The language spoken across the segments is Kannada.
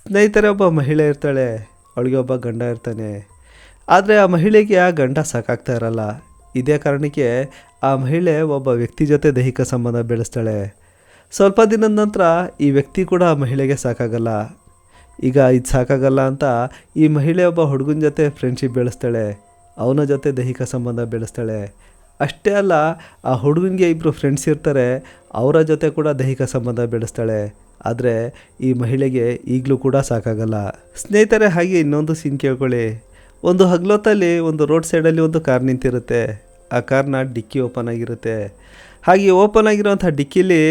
ಸ್ನೇಹಿತರೆ, ಒಬ್ಬ ಮಹಿಳೆ ಇರ್ತಾಳೆ, ಅವಳಿಗೆ ಒಬ್ಬ ಗಂಡ ಇರ್ತಾನೆ. ಆದರೆ ಆ ಮಹಿಳೆಗೆ ಆ ಗಂಡ ಸಾಕಾಗ್ತಾ ಇರಲ್ಲ. ಇದೇ ಕಾರಣಕ್ಕೆ ಆ ಮಹಿಳೆ ಒಬ್ಬ ವ್ಯಕ್ತಿ ಜೊತೆ ದೈಹಿಕ ಸಂಬಂಧ ಬೆಳೆಸ್ತಾಳೆ. ಸ್ವಲ್ಪ ದಿನದ ನಂತರ ಈ ವ್ಯಕ್ತಿ ಕೂಡ ಆ ಮಹಿಳೆಗೆ ಸಾಕಾಗಲ್ಲ. ಈಗ ಇದು ಸಾಕಾಗಲ್ಲ ಅಂತ ಈ ಮಹಿಳೆ ಒಬ್ಬ ಹುಡುಗನ ಜೊತೆ ಫ್ರೆಂಡ್ಶಿಪ್ ಬೆಳೆಸ್ತಾಳೆ, ಅವನ ಜೊತೆ ದೈಹಿಕ ಸಂಬಂಧ ಬೆಳೆಸ್ತಾಳೆ. ಅಷ್ಟೇ ಅಲ್ಲ, ಆ ಹುಡುಗನಿಗೆ ಇಬ್ಬರು ಫ್ರೆಂಡ್ಸ್ ಇರ್ತಾರೆ, ಅವರ ಜೊತೆ ಕೂಡ ದೈಹಿಕ ಸಂಬಂಧ ಬೆಳೆಸ್ತಾಳೆ. ಆದರೆ ಈ ಮಹಿಳೆಗೆ ಈಗಲೂ ಕೂಡ ಸಾಕಾಗಲ್ಲ. ಸ್ನೇಹಿತರೆ, ಹಾಗೆ ಇನ್ನೊಂದು ಸೀನ್ ಕೇಳ್ಕೊಳ್ಳಿ. ಒಂದು ಹಗಲೊತ್ತಲ್ಲಿ ಒಂದು ರೋಡ್ ಸೈಡಲ್ಲಿ ಒಂದು ಕಾರ್ ನಿಂತಿರುತ್ತೆ. ಆ ಕಾರ್ನ ಡಿಕ್ಕಿ ಓಪನ್ ಆಗಿರುತ್ತೆ. ಹಾಗೆ ಓಪನ್ ಆಗಿರೋಂಥ ಡಿಕ್ಕಿಲಿ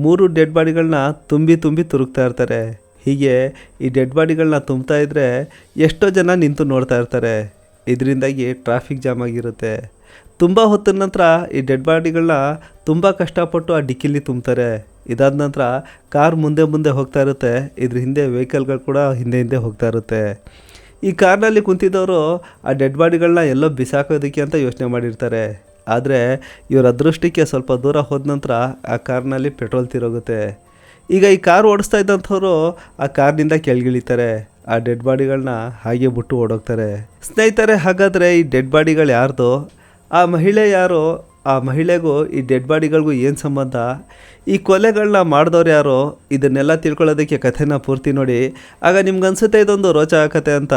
3 ಡೆಡ್ ಬಾಡಿಗಳನ್ನ ತುಂಬಿ ತುರುಕ್ತಾ ಇರ್ತಾರೆ. ಹೀಗೆ ಈ ಡೆಡ್ ಬಾಡಿಗಳನ್ನ ತುಂಬ್ತಾ ಇದ್ದರೆ ಎಷ್ಟೋ ಜನ ನಿಂತು ನೋಡ್ತಾ ಇರ್ತಾರೆ. ಇದರಿಂದಾಗಿ ಟ್ರಾಫಿಕ್ ಜಾಮ್ ಆಗಿರುತ್ತೆ. ತುಂಬ ಹೊತ್ತಿನ ನಂತರ ಈ ಡೆಡ್ ಬಾಡಿಗಳನ್ನ ತುಂಬ ಕಷ್ಟಪಟ್ಟು ಆ ಡಿಕ್ಕಿಲಿ ತುಂಬ್ತಾರೆ. ಇದಾದ ನಂತರ ಕಾರ್ ಮುಂದೆ ಹೋಗ್ತಾ ಇರುತ್ತೆ. ಇದ್ರ ಹಿಂದೆ ವೆಹಿಕಲ್ಗಳು ಕೂಡ ಹಿಂದೆ ಹೋಗ್ತಾ ಇರುತ್ತೆ. ಈ ಕಾರ್ನಲ್ಲಿ ಕುಂತಿದ್ದವರು ಆ ಡೆಡ್ ಬಾಡಿಗಳನ್ನ ಎಲ್ಲೋ ಬಿಸಾಕೋದಕ್ಕೆ ಅಂತ ಯೋಚನೆ ಮಾಡಿರ್ತಾರೆ. ಆದರೆ ಇವ್ರ ಅದೃಷ್ಟಕ್ಕೆ ಸ್ವಲ್ಪ ದೂರ ಹೋದ ನಂತರ ಆ ಕಾರ್ನಲ್ಲಿ ಪೆಟ್ರೋಲ್ ತೀರೋಗುತ್ತೆ. ಈಗ ಈ ಕಾರ್ ಓಡಿಸ್ತಾ ಇದ್ದಂಥವ್ರು ಆ ಕಾರ್ನಿಂದ ಕೆಳಗಿಳಿತಾರೆ. ಆ ಡೆಡ್ ಬಾಡಿಗಳನ್ನ ಹಾಗೆ ಬಿಟ್ಟು ಓಡೋಗ್ತಾರೆ. ಸ್ನೇಹಿತರೆ, ಹಾಗಾದರೆ ಈ ಡೆಡ್ ಬಾಡಿಗಳು ಯಾರ್ದು? ಆ ಮಹಿಳೆ ಯಾರು? ಆ ಮಹಿಳೆಗೂ ಈ ಡೆಡ್ ಬಾಡಿಗಳಿಗೂ ಏನು ಸಂಬಂಧ? ಈ ಕೊಲೆಗಳನ್ನ ಮಾಡಿದವ್ರು ಯಾರು? ಇದನ್ನೆಲ್ಲ ತಿಳ್ಕೊಳ್ಳೋದಕ್ಕೆ ಕಥೆನ ಪೂರ್ತಿ ನೋಡಿ. ಆಗ ನಿಮ್ಗನ್ಸುತ್ತೆ ಇದೊಂದು ರೋಚಕ ಕಥೆ ಅಂತ.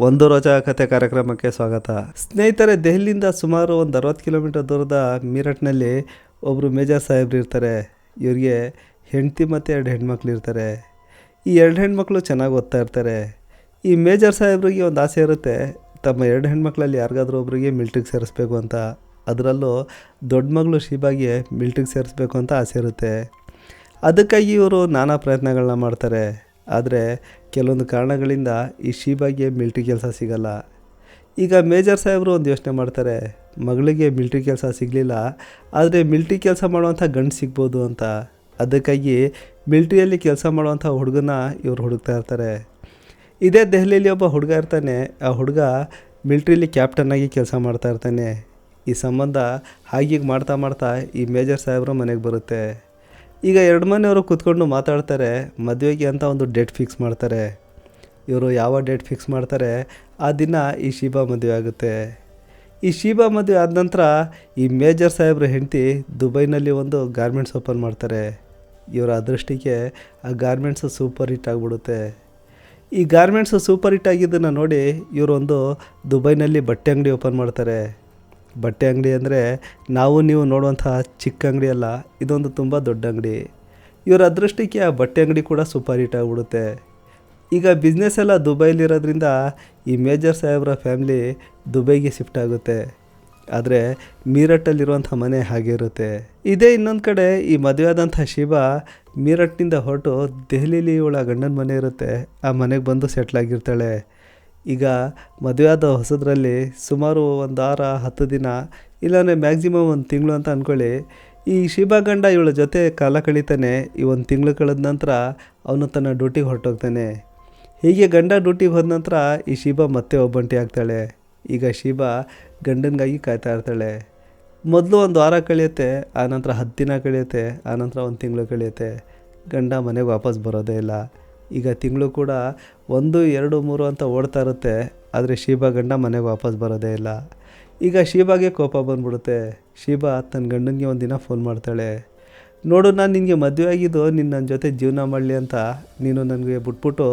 ಒಂದು ರೋಚಕ ಕಥೆ ಕಾರ್ಯಕ್ರಮಕ್ಕೆ ಸ್ವಾಗತ. ಸ್ನೇಹಿತರೆ, ದೆಹಲಿಯಿಂದ ಸುಮಾರು ಒಂದು 60 ಕಿಲೋಮೀಟರ್ ದೂರದ ಮೀರಟ್ನಲ್ಲಿ ಒಬ್ಬರು ಮೇಜರ್ ಸಾಹೇಬ್ರು ಇರ್ತಾರೆ. ಇವ್ರಿಗೆ ಹೆಂಡತಿ ಮತ್ತು 2 ಹೆಣ್ಮಕ್ಳು ಇರ್ತಾರೆ. ಈ 2 ಹೆಣ್ಮಕ್ಳು ಚೆನ್ನಾಗಿ ಓದ್ತಾ ಇರ್ತಾರೆ. ಈ ಮೇಜರ್ ಸಾಹೇಬ್ರಿಗೆ ಒಂದು ಆಸೆ ಇರುತ್ತೆ, ತಮ್ಮ 2 ಹೆಣ್ಮಕ್ಳಲ್ಲಿ ಯಾರಿಗಾದ್ರೂ ಒಬ್ರಿಗೆ ಮಿಲ್ಟ್ರಿಗೆ ಸೇರಿಸ್ಬೇಕು ಅಂತ. ಅದರಲ್ಲೂ ದೊಡ್ಡ ಮಗಳು ಶೀಬಾಗೆ ಮಿಲ್ಟ್ರಿಗೆ ಸೇರಿಸ್ಬೇಕು ಅಂತ ಆಸೆ ಇರುತ್ತೆ. ಅದಕ್ಕಾಗಿ ಇವರು ನಾನಾ ಪ್ರಯತ್ನಗಳನ್ನ ಮಾಡ್ತಾರೆ. ಆದರೆ ಕೆಲವೊಂದು ಕಾರಣಗಳಿಂದ ಈ ಶೀಬಾಗೆ ಮಿಲ್ಟ್ರಿ ಕೆಲಸ ಸಿಗಲ್ಲ. ಈಗ ಮೇಜರ್ ಸಾಹೇಬರು ಒಂದು ಯೋಚನೆ ಮಾಡ್ತಾರೆ, ಮಗಳಿಗೆ ಮಿಲ್ಟ್ರಿ ಕೆಲಸ ಸಿಗಲಿಲ್ಲ, ಆದರೆ ಮಿಲ್ಟ್ರಿ ಕೆಲಸ ಮಾಡುವಂಥ ಗಂಡು ಸಿಗ್ಬೋದು ಅಂತ. ಅದಕ್ಕಾಗಿ ಮಿಲ್ಟ್ರಿಯಲ್ಲಿ ಕೆಲಸ ಮಾಡುವಂಥ ಹುಡುಗನ ಇವರು ಹುಡುಕ್ತಾ ಇರ್ತಾರೆ. ಇದೇ ದೆಹಲಿಯಲ್ಲಿ ಒಬ್ಬ ಹುಡುಗ ಇರ್ತಾನೆ. ಆ ಹುಡುಗ ಮಿಲ್ಟ್ರಿಲಿ ಕ್ಯಾಪ್ಟನ್ನಾಗಿ ಕೆಲಸ ಮಾಡ್ತಾ ಇರ್ತಾನೆ. ಈ ಸಂಬಂಧ ಹಾಗೀಗೆ ಮಾಡ್ತಾ ಈ ಮೇಜರ್ ಸಾಹೇಬ್ರ ಮನೆಗೆ ಬರುತ್ತೆ. ಈಗ 2 ಮನೆಯವರು ಕೂತ್ಕೊಂಡು ಮಾತಾಡ್ತಾರೆ. ಮದುವೆಗೆ ಅಂತ ಒಂದು ಡೇಟ್ ಫಿಕ್ಸ್ ಮಾಡ್ತಾರೆ. ಇವರು ಯಾವ ಡೇಟ್ ಫಿಕ್ಸ್ ಮಾಡ್ತಾರೆ ಆ ದಿನ ಈ ಶೀಬಾ ಮದುವೆ ಆಗುತ್ತೆ. ಈ ಶೀಬಾ ಮದುವೆ ಆದ ನಂತರ ಈ ಮೇಜರ್ ಸಾಹೇಬ್ರ ಹೆಂಡತಿ ದುಬೈನಲ್ಲಿ ಒಂದು ಗಾರ್ಮೆಂಟ್ಸ್ ಓಪನ್ ಮಾಡ್ತಾರೆ. ಇವರ ಅದೃಷ್ಟಕ್ಕೆ ಆ ಗಾರ್ಮೆಂಟ್ಸು ಸೂಪರ್ ಹಿಟ್ ಆಗಿಬಿಡುತ್ತೆ. ಈ ಗಾರ್ಮೆಂಟ್ಸು ಸೂಪರ್ ಹಿಟ್ ಆಗಿದ್ದನ್ನು ನೋಡಿ ಇವರೊಂದು ದುಬೈನಲ್ಲಿ ಬಟ್ಟೆ ಅಂಗಡಿ ಓಪನ್ ಮಾಡ್ತಾರೆ. ಬಟ್ಟೆ ಅಂಗಡಿ ಅಂದರೆ ನಾವು ನೀವು ನೋಡುವಂಥ ಚಿಕ್ಕ ಅಂಗಡಿ ಅಲ್ಲ, ಇದೊಂದು ತುಂಬ ದೊಡ್ಡ ಅಂಗಡಿ. ಇವರ ಅದೃಷ್ಟಕ್ಕೆ ಆ ಬಟ್ಟೆ ಅಂಗಡಿ ಕೂಡ ಸೂಪರ್ ಹಿಟ್ ಆಗಿಬಿಡುತ್ತೆ. ಈಗ ಬಿಸ್ನೆಸ್ ಎಲ್ಲ ದುಬೈಲಿರೋದ್ರಿಂದ ಈ ಮೇಜರ್ ಸಾಹೇಬ್ರ ಫ್ಯಾಮ್ಲಿ ದುಬೈಗೆ ಶಿಫ್ಟ್ ಆಗುತ್ತೆ. ಆದರೆ ಮೀರಟ್ಟಲ್ಲಿರುವಂಥ ಮನೆ ಹಾಗೆ ಇರುತ್ತೆ. ಇದೇ ಇನ್ನೊಂದು ಕಡೆ ಈ ಮದುವೆ ಆದಂಥ ಶೀಬಾ ಮೀರಟ್ನಿಂದ ಹೊರಟು ದೆಹಲಿಲಿ ಇವಳ ಗಂಡನ ಮನೆ ಇರುತ್ತೆ, ಆ ಮನೆಗೆ ಬಂದು ಸೆಟ್ಲಾಗಿರ್ತಾಳೆ. ಈಗ ಮದುವೆ ಆದ ಹೊಸದರಲ್ಲಿ ಸುಮಾರು ಒಂದು ವಾರ 10 ದಿನ ಇಲ್ಲಾಂದರೆ ಮ್ಯಾಕ್ಸಿಮಮ್ 1 ತಿಂಗಳು ಅಂತ ಅಂದ್ಕೊಳ್ಳಿ. ಈ ಶೀಬಾ ಗಂಡ ಇವಳ ಜೊತೆ ಕಾಲ ಕಳೀತಾನೆ. ಈ 1 ತಿಂಗಳು ಕಳೆದ ನಂತರ ಅವನು ತನ್ನ ಡ್ಯೂಟಿಗೆ ಹೊರಟೋಗ್ತಾನೆ. ಹೀಗೆ ಗಂಡ ಡ್ಯೂಟಿಗೆ ಹೋದ ನಂತರ ಈ ಶೀಬಾ ಮತ್ತೆ ಒಬ್ಬಂಟಿ ಆಗ್ತಾಳೆ. ಈಗ ಶೀಬಾ ಗಂಡನಿಗಾಗಿ ಕಾಯ್ತಾ ಇರ್ತಾಳೆ. ಮೊದಲು 1 ವಾರ ಕಳೆಯುತ್ತೆ, ಆನಂತರ 10 ದಿನ ಕಳೆಯುತ್ತೆ, ಆನಂತರ 1 ತಿಂಗಳು ಕಳೆಯುತ್ತೆ. ಗಂಡ ಮನೆಗೆ ವಾಪಸ್ ಬರೋದೇ ಇಲ್ಲ. ಈಗ ತಿಂಗಳು ಕೂಡ 1, 2, 3 ಅಂತ ಓಡ್ತಾ ಇರುತ್ತೆ. ಆದರೆ ಶೀಬಾ ಗಂಡ ಮನೆಗೆ ವಾಪಸ್ ಬರೋದೇ ಇಲ್ಲ. ಈಗ ಶೀಬಾಗೆ ಕೋಪ ಬಂದ್ಬಿಡುತ್ತೆ. ಶೀಬಾ ತನ್ನ ಗಂಡನಿಗೆ ಒಂದು ದಿನ ಫೋನ್ ಮಾಡ್ತಾಳೆ, ನೋಡು, ನಾನು ನಿನಗೆ ಮದುವೆ ಆಗಿದ್ದು ನನ್ನ ಜೊತೆ ಜೀವನ ಮಾಡಲಿ ಅಂತ. ನೀನು ನನಗೆ ಬಿಟ್ಬಿಟ್ಟು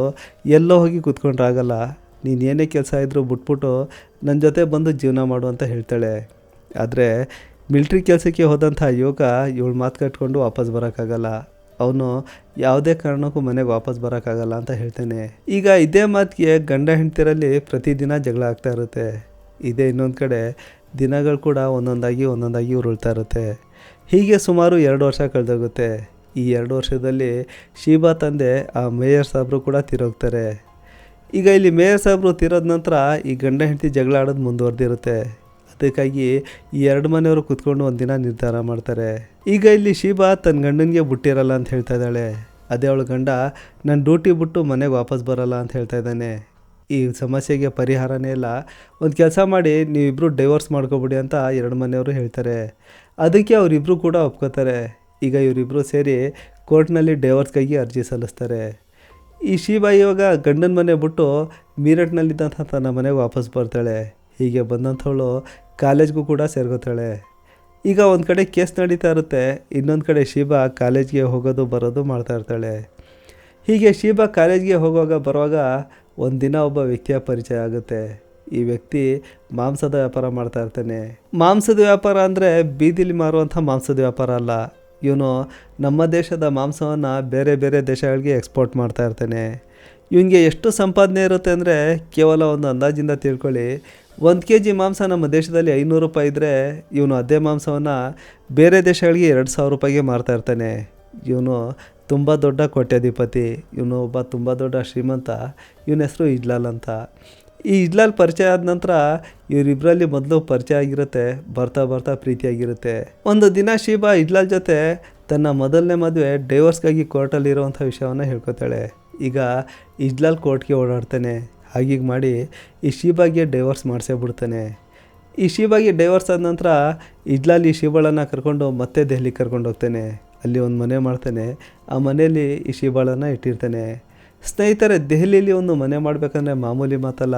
ಎಲ್ಲೋ ಹೋಗಿ ಕೂತ್ಕೊಂಡ್ರಾಗಲ್ಲ. ನೀನು ಏನೇ ಕೆಲಸ ಇದ್ದರೂ ಬಿಟ್ಬಿಟ್ಟು ನನ್ನ ಜೊತೆ ಬಂದು ಜೀವನ ಮಾಡು ಅಂತ ಹೇಳ್ತಾಳೆ. ಆದರೆ ಮಿಲ್ಟ್ರಿ ಕೆಲಸಕ್ಕೆ ಹೋದಂಥ ಯುವಕ ಇವಳು ಮಾತು ಕಟ್ಕೊಂಡು ವಾಪಸ್ ಬರೋಕ್ಕಾಗಲ್ಲ. ಅವನು ಯಾವುದೇ ಕಾರಣಕ್ಕೂ ಮನೆಗೆ ವಾಪಸ್ ಬರೋಕ್ಕಾಗಲ್ಲ ಅಂತ ಹೇಳ್ತಾನೆ. ಈಗ ಇದೇ ಮಾತಿಗೆ ಗಂಡ ಹೆಂಡ್ತಿರಲ್ಲಿ ಪ್ರತಿದಿನ ಜಗಳ ಆಗ್ತಾ ಇರುತ್ತೆ. ಇದೇ ಇನ್ನೊಂದು ಕಡೆ ದಿನಗಳು ಕೂಡ ಒಂದೊಂದಾಗಿ ಉರುಳ್ತಾ ಇರುತ್ತೆ. ಹೀಗೆ ಸುಮಾರು 2 ವರ್ಷ ಕಳೆದೋಗುತ್ತೆ. ಈ 2 ವರ್ಷದಲ್ಲಿ ಶೀಬಾ ತಂದೆ ಆ ಮೇಯರ್ ಸಾಹೇಬರು ಕೂಡ ತೀರೋಗ್ತಾರೆ. ಈಗ ಇಲ್ಲಿ ಮೇಯರ್ ಸಾಹೇಬರು ತೀರೋದ ನಂತರ ಈ ಗಂಡ ಹೆಂಡತಿ ಜಗಳ ಆಡೋದು ಮುಂದುವರೆದಿರುತ್ತೆ. ಅದಕ್ಕಾಗಿ ಈ 2 ಮನೆಯವರು ಕೂತ್ಕೊಂಡು ಒಂದು ದಿನ ನಿರ್ಧಾರ ಮಾಡ್ತಾರೆ. ಈಗ ಇಲ್ಲಿ ಶೀಬಾ ತನ್ನ ಗಂಡನಿಗೆ ಬಿಟ್ಟಿರಲ್ಲ ಅಂತ ಹೇಳ್ತಾ ಇದ್ದಾಳೆ. ಅದೇ ಅವಳ ಗಂಡ ನಾನು ಡ್ಯೂಟಿ ಬಿಟ್ಟು ಮನೆಗೆ ವಾಪಸ್ ಬರೋಲ್ಲ ಅಂತ ಹೇಳ್ತಾ ಇದ್ದಾನೆ. ಈ ಸಮಸ್ಯೆಗೆ ಪರಿಹಾರನೇ ಇಲ್ಲ, ಒಂದು ಕೆಲಸ ಮಾಡಿ ನೀವಿಬ್ಬರು ಡೈವರ್ಸ್ ಮಾಡ್ಕೊಬಿಡಿ ಅಂತ 2 ಮನೆಯವರು ಹೇಳ್ತಾರೆ. ಅದಕ್ಕೆ ಅವರಿಬ್ಬರು ಕೂಡ ಒಪ್ಕೋತಾರೆ. ಈಗ ಇವರಿಬ್ಬರು ಸೇರಿ ಕೋರ್ಟ್ನಲ್ಲಿ ಡೈವರ್ಸ್ಗಾಗಿ ಅರ್ಜಿ ಸಲ್ಲಿಸ್ತಾರೆ. ಈ ಶೀಬಾ ಇವಾಗ ಗಂಡನ ಮನೆ ಬಿಟ್ಟು ಮೀರಟ್ನಲ್ಲಿದ್ದಂಥ ತನ್ನ ಮನೆಗೆ ವಾಪಸ್ ಬರ್ತಾಳೆ. ಹೀಗೆ ಬಂದಂಥವಳು ಕಾಲೇಜ್ಗೂ ಕೂಡ ಸೇರ್ಕೋತಾಳೆ. ಈಗ ಒಂದು ಕಡೆ ಕೇಸ್ ನಡೀತಾ ಇರುತ್ತೆ, ಇನ್ನೊಂದು ಕಡೆ ಶೀಬಾ ಕಾಲೇಜ್ಗೆ ಹೋಗೋದು ಬರೋದು ಮಾಡ್ತಾ ಇರ್ತಾಳೆ. ಹೀಗೆ ಶೀಬಾ ಕಾಲೇಜ್ಗೆ ಹೋಗುವಾಗ ಬರುವಾಗ ಒಂದಿನ ಒಬ್ಬ ವ್ಯಕ್ತಿಯ ಪರಿಚಯ ಆಗುತ್ತೆ. ಈ ವ್ಯಕ್ತಿ ಮಾಂಸದ ವ್ಯಾಪಾರ ಮಾಡ್ತಾ ಇರ್ತಾನೆ. ಮಾಂಸದ ವ್ಯಾಪಾರ ಅಂದರೆ ಬೀದಿಲಿ ಮಾರುವಂಥ ಮಾಂಸದ ವ್ಯಾಪಾರ ಅಲ್ಲ. ಇವನು ನಮ್ಮ ದೇಶದ ಮಾಂಸವನ್ನು ಬೇರೆ ಬೇರೆ ದೇಶಗಳಿಗೆ ಎಕ್ಸ್ಪೋರ್ಟ್ ಮಾಡ್ತಾ ಇರ್ತಾನೆ. ಇವನಿಗೆ ಎಷ್ಟು ಸಂಪಾದನೆ ಇರುತ್ತೆ ಅಂದರೆ ಕೇವಲ ಒಂದು ಅಂದಾಜಿಂದ ತಿಳ್ಕೊಳ್ಳಿ, 1 kg ಮಾಂಸ ನಮ್ಮ ದೇಶದಲ್ಲಿ 500 ರೂಪಾಯಿ ಇದ್ದರೆ ಇವನು ಅದೇ ಮಾಂಸವನ್ನು ಬೇರೆ ದೇಶಗಳಿಗೆ 2000 ರೂಪಾಯಿಗೆ ಮಾರ್ತಾ ಇರ್ತಾನೆ. ಇವನು ತುಂಬ ದೊಡ್ಡ ಕೋಟ್ಯಾಧಿಪತಿ, ಇವನು ಒಬ್ಬ ತುಂಬ ದೊಡ್ಡ ಶ್ರೀಮಂತ. ಇವನ ಹೆಸರು ಇಜ್ಲಾಲ್ ಅಂತ. ಈ ಇಜ್ಲಾಲ್ ಪರಿಚಯ ಆದ ನಂತರ ಇವರಿಬ್ಬರಲ್ಲಿ ಮೊದಲು ಪರಿಚಯ ಆಗಿರುತ್ತೆ, ಬರ್ತಾ ಬರ್ತಾ ಪ್ರೀತಿಯಾಗಿರುತ್ತೆ. ಒಂದು ದಿನ ಶೀಬಾ ಇಜ್ಲಾಲ್ ಜೊತೆ ತನ್ನ ಮೊದಲನೇ ಮದುವೆ ಡೈವರ್ಸ್ಗಾಗಿ ಕೋರ್ಟಲ್ಲಿರುವಂಥ ವಿಷಯವನ್ನು ಹೇಳ್ಕೊತಾಳೆ. ಈಗ ಇಜ್ಲಾಲ್ ಕೋರ್ಟ್ಗೆ ಓಡಾಡ್ತಾನೆ. ಹಾಗೀಗೆ ಮಾಡಿ ಈ ಶೀಬಾಗೆ ಡೈವರ್ಸ್ ಮಾಡಿಸೇ ಬಿಡ್ತಾನೆ. ಈ ಶೀಬಾಗೆ ಡೈವರ್ಸ್ ಆದ ನಂತರ ಇಜ್ಲಾಲ್ ಈ ಶೀಬಾಳನ್ನು ಕರ್ಕೊಂಡು ಮತ್ತೆ ದೆಹಲಿಗೆ ಕರ್ಕೊಂಡು ಹೋಗ್ತಾನೆ. ಅಲ್ಲಿ ಒಂದು ಮನೆ ಮಾಡ್ತಾನೆ. ಆ ಮನೆಯಲ್ಲಿ ಈ ಶೀಬಾಳನ್ನು ಇಟ್ಟಿರ್ತಾನೆ. ಸ್ನೇಹಿತರೆ, ದೆಹಲಿಯಲ್ಲಿ ಒಂದು ಮನೆ ಮಾಡಬೇಕಂದ್ರೆ ಮಾಮೂಲಿ ಮಾತಲ್ಲ.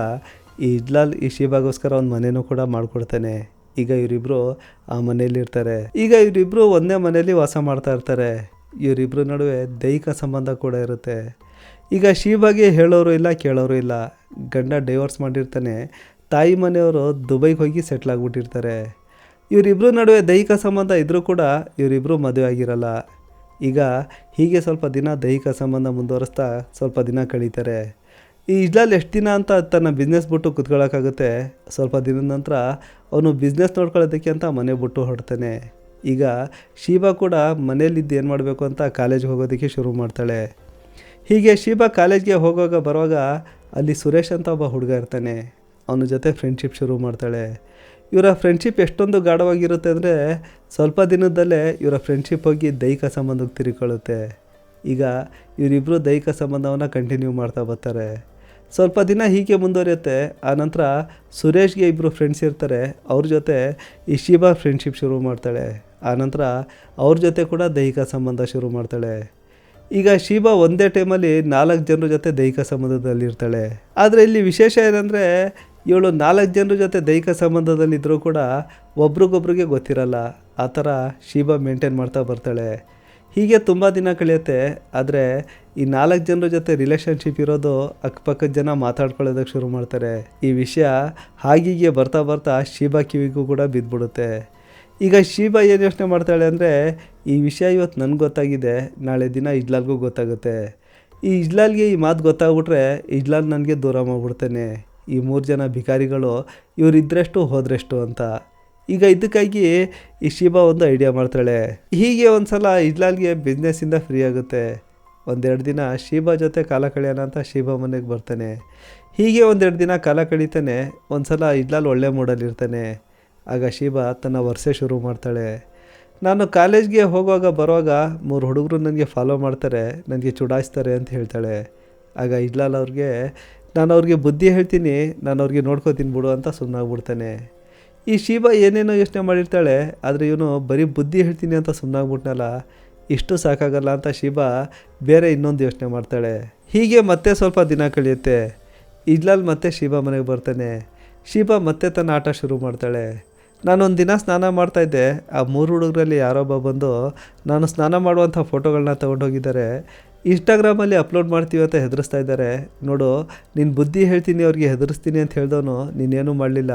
ಈ ಇಜ್ಲಾಲ್ ಈ ಶೀಬಾಗೋಸ್ಕರ ಒಂದು ಮನೆಯೂ ಕೂಡ ಮಾಡಿಕೊಡ್ತಾನೆ. ಈಗ ಇವರಿಬ್ಬರು ಆ ಮನೆಯಲ್ಲಿರ್ತಾರೆ. ಈಗ ಇವರಿಬ್ಬರು ಒಂದೇ ಮನೆಯಲ್ಲಿ ವಾಸ ಮಾಡ್ತಾ ಇರ್ತಾರೆ. ಇವರಿಬ್ಬರ ನಡುವೆ ದೈಹಿಕ ಸಂಬಂಧ ಕೂಡ ಇರುತ್ತೆ. ಈಗ ಶೀಬಾಗೆ ಹೇಳೋರು ಇಲ್ಲ, ಕೇಳೋರು ಇಲ್ಲ. ಗಂಡ ಡೈವರ್ಸ್ ಮಾಡಿರ್ತಾನೆ. ತಾಯಿ ಮನೆಯವರು ದುಬೈಗೆ ಹೋಗಿ ಸೆಟ್ಲ್ ಆಗಿಬಿಟ್ಟಿರ್ತಾರೆ. ಇವರಿಬ್ಬರ ನಡುವೆ ದೈಹಿಕ ಸಂಬಂಧ ಇದ್ದರೂ ಕೂಡ ಇವರಿಬ್ಬರು ಮದುವೆ ಆಗಿರಲ್ಲ. ಈಗ ಹೀಗೆ ಸ್ವಲ್ಪ ದಿನ ದೈಹಿಕ ಸಂಬಂಧ ಮುಂದುವರಿಸ್ತಾ ಸ್ವಲ್ಪ ದಿನ ಕಳೀತಾರೆ. ಈ ಇಜ್ಲಾಲ್ ಎಷ್ಟು ದಿನ ಅಂತ ತನ್ನ ಬಿಸ್ನೆಸ್ ಬಿಟ್ಟು ಕುತ್ಕೊಳ್ಳೋಕ್ಕಾಗುತ್ತೆ. ಸ್ವಲ್ಪ ದಿನದ ನಂತರ ಅವನು ಬಿಸ್ನೆಸ್ ನೋಡ್ಕೊಳ್ಳೋದಕ್ಕೆ ಅಂತ ಮನೆ ಬಿಟ್ಟು ಹೊರಡ್ತಾನೆ. ಈಗ ಶೀಬಾ ಕೂಡ ಮನೇಲಿದ್ದು ಏನು ಮಾಡಬೇಕು ಅಂತ ಕಾಲೇಜ್ಗೆ ಹೋಗೋದಕ್ಕೆ ಶುರು ಮಾಡ್ತಾಳೆ. ಹೀಗೆ ಶೀಬಾ ಕಾಲೇಜ್ಗೆ ಹೋಗುವಾಗ ಬರುವಾಗ ಅಲ್ಲಿ ಸುರೇಶ್ ಅಂತ ಒಬ್ಬ ಹುಡುಗ ಇರ್ತಾನೆ. ಅವನ ಜೊತೆ ಫ್ರೆಂಡ್ಶಿಪ್ ಶುರು ಮಾಡ್ತಾಳೆ. ಇವರ ಫ್ರೆಂಡ್ಶಿಪ್ ಎಷ್ಟೊಂದು ಗಾಢವಾಗಿರುತ್ತೆ ಅಂದರೆ ಸ್ವಲ್ಪ ದಿನದಲ್ಲೇ ಇವರ ಫ್ರೆಂಡ್ಶಿಪ್ ಹೋಗಿ ದೈಹಿಕ ಸಂಬಂಧಕ್ಕೆ ತಿರುಕೊಳ್ಳುತ್ತೆ. ಈಗ ಇವರಿಬ್ಬರು ದೈಹಿಕ ಸಂಬಂಧವನ್ನು ಕಂಟಿನ್ಯೂ ಮಾಡ್ತಾ ಬರ್ತಾರೆ. ಸ್ವಲ್ಪ ದಿನ ಹೀಗೆ ಮುಂದುವರಿಯುತ್ತೆ. ಆನಂತರ ಸುರೇಶ್ಗೆ ಇಬ್ಬರು ಫ್ರೆಂಡ್ಸ್ ಇರ್ತಾರೆ. ಅವ್ರ ಜೊತೆ ಈ ಶೀಬಾ ಫ್ರೆಂಡ್ಶಿಪ್ ಶುರು ಮಾಡ್ತಾಳೆ. ಆನಂತರ ಅವ್ರ ಜೊತೆ ಕೂಡ ದೈಹಿಕ ಸಂಬಂಧ ಶುರು ಮಾಡ್ತಾಳೆ. ಈಗ ಶೀಬಾ ಒಂದೇ ಟೈಮಲ್ಲಿ 4 ಜನರ ಜೊತೆ ದೈಹಿಕ ಸಂಬಂಧದಲ್ಲಿರ್ತಾಳೆ. ಆದರೆ ಇಲ್ಲಿ ವಿಶೇಷ ಏನಂದರೆ ಇವಳು 4 ಜನರ ಜೊತೆ ದೈಹಿಕ ಸಂಬಂಧದಲ್ಲಿದ್ದರೂ ಕೂಡ ಒಬ್ರಿಗೊಬ್ರಿಗೆ ಗೊತ್ತಿರಲ್ಲ. ಆ ಥರ ಶೀಬಾ ಮೇಂಟೈನ್ ಮಾಡ್ತಾ ಬರ್ತಾಳೆ. ಹೀಗೆ ತುಂಬ ದಿನ ಕಳೆಯುತ್ತೆ. ಆದರೆ ಈ 4 ಜನರ ಜೊತೆ ರಿಲೇಷನ್ಶಿಪ್ ಇರೋದು ಅಕ್ಕಪಕ್ಕದ ಜನ ಮಾತಾಡ್ಕೊಳ್ಳೋದಕ್ಕೆ ಶುರು ಮಾಡ್ತಾರೆ. ಈ ವಿಷಯ ಹಾಗೀಗೆ ಬರ್ತಾ ಬರ್ತಾ ಶೀಬಾ ಕಿವಿಗೂ ಕೂಡ ಬಿದ್ದುಬಿಡುತ್ತೆ. ಈಗ ಶೀಬಾ ಏನು ಯೋಚನೆ ಮಾಡ್ತಾಳೆ ಅಂದರೆ, ಈ ವಿಷಯ ಇವತ್ತು ನನಗೆ ಗೊತ್ತಾಗಿದೆ, ನಾಳೆ ದಿನ ಇಜ್ಲಾಲ್ಗೂ ಗೊತ್ತಾಗುತ್ತೆ. ಈ ಇಜ್ಲಾಲ್ಗೆ ಈ ಮಾತು ಗೊತ್ತಾಗ್ಬಿಟ್ರೆ ಇಜ್ಲಾಲ್ ನನಗೆ ದೂರ ಮಾಡಿಬಿಡ್ತಾನೆ. ಈ 3 ಜನ ಭಿಕಾರಿಗಳು ಇವರಿದ್ದರೆಷ್ಟು ಹೋದ್ರೆಷ್ಟು ಅಂತ. ಈಗ ಇದಕ್ಕಾಗಿ ಈ ಶೀಬಾ ಒಂದು ಐಡಿಯಾ ಮಾಡ್ತಾಳೆ. ಹೀಗೆ ಒಂದು ಸಲ ಇಜ್ಲಾಲ್ಗೆ ಬಿಸ್ನೆಸ್ಸಿಂದ ಫ್ರೀ ಆಗುತ್ತೆ. 1-2 ದಿನ ಶೀಬಾ ಜೊತೆ ಕಾಲ ಕಳೆಯೋಣ ಅಂತ ಶೀಬಾ ಮನೆಗೆ ಬರ್ತಾನೆ. ಹೀಗೆ 1-2 ದಿನ ಕಾಲ ಕಳೀತಾನೆ. ಒಂದು ಸಲ ಇಜ್ಲಾಲ್ ಒಳ್ಳೆ ಮೂಡಲ್ಲಿರ್ತಾನೆ. ಆಗ ಶೀಬಾ ತನ್ನ ವರ್ಷೆ ಶುರು ಮಾಡ್ತಾಳೆ. ನಾನು ಕಾಲೇಜ್ಗೆ ಹೋಗುವಾಗ ಬರುವಾಗ 3 ಹುಡುಗರು ನನಗೆ ಫಾಲೋ ಮಾಡ್ತಾರೆ, ನನಗೆ ಚುಡಾಯಿಸ್ತಾರೆ ಅಂತ ಹೇಳ್ತಾಳೆ. ಆಗ ಇಜ್ಲಾಲ್ ನಾನು ಅವ್ರಿಗೆ ಬುದ್ಧಿ ಹೇಳ್ತೀನಿ, ನಾನು ಅವ್ರಿಗೆ ನೋಡ್ಕೋತೀನಿ ಬಿಡು ಅಂತ ಸುಮ್ಮನಾಗ್ಬಿಡ್ತಾನೆ. ಈ ಶೀಬಾ ಏನೇನೋ ಯೋಚನೆ ಮಾಡಿರ್ತಾಳೆ. ಆದರೆ ಇವನು ಬರೀ ಬುದ್ಧಿ ಹೇಳ್ತೀನಿ ಅಂತ ಸುಮ್ಮನಾಗ್ಬಿಟ್ನಲ್ಲ, ಇಷ್ಟು ಸಾಕಾಗಲ್ಲ ಅಂತ ಶೀಬಾ ಬೇರೆ ಇನ್ನೊಂದು ಯೋಚನೆ ಮಾಡ್ತಾಳೆ. ಹೀಗೆ ಮತ್ತೆ ಸ್ವಲ್ಪ ದಿನ ಕಳೆಯುತ್ತೆ. ಇಜ್ಲಾಲ್ ಮತ್ತೆ ಶೀಬಾ ಮನೆಗೆ ಬರ್ತಾನೆ. ಶೀಬಾ ಮತ್ತೆ ತನ್ನ ಆಟ ಶುರು ಮಾಡ್ತಾಳೆ. ನಾನೊಂದು ದಿನ ಸ್ನಾನ ಮಾಡ್ತಾಯಿದ್ದೆ. ಆ 3 ಹುಡುಗರಲ್ಲಿ ಯಾರೊಬ್ಬ ಬಂದು ನಾನು ಸ್ನಾನ ಮಾಡುವಂಥ ಫೋಟೋಗಳನ್ನ ತೊಗೊಂಡೋಗಿದ್ದಾರೆ, ಇನ್ಸ್ಟಾಗ್ರಾಮಲ್ಲಿ ಅಪ್ಲೋಡ್ ಮಾಡ್ತೀವಿ ಅಂತ ಹೆದರಿಸ್ತಾ ಇದ್ದಾರೆ. ನೋಡು, ನೀನು ಬುದ್ಧಿ ಹೇಳ್ತೀನಿ ಅವ್ರಿಗೆ ಹೆದರಿಸ್ತೀನಿ ಅಂತ ಹೇಳ್ದವನು ನೀನೇನೂ ಮಾಡಲಿಲ್ಲ,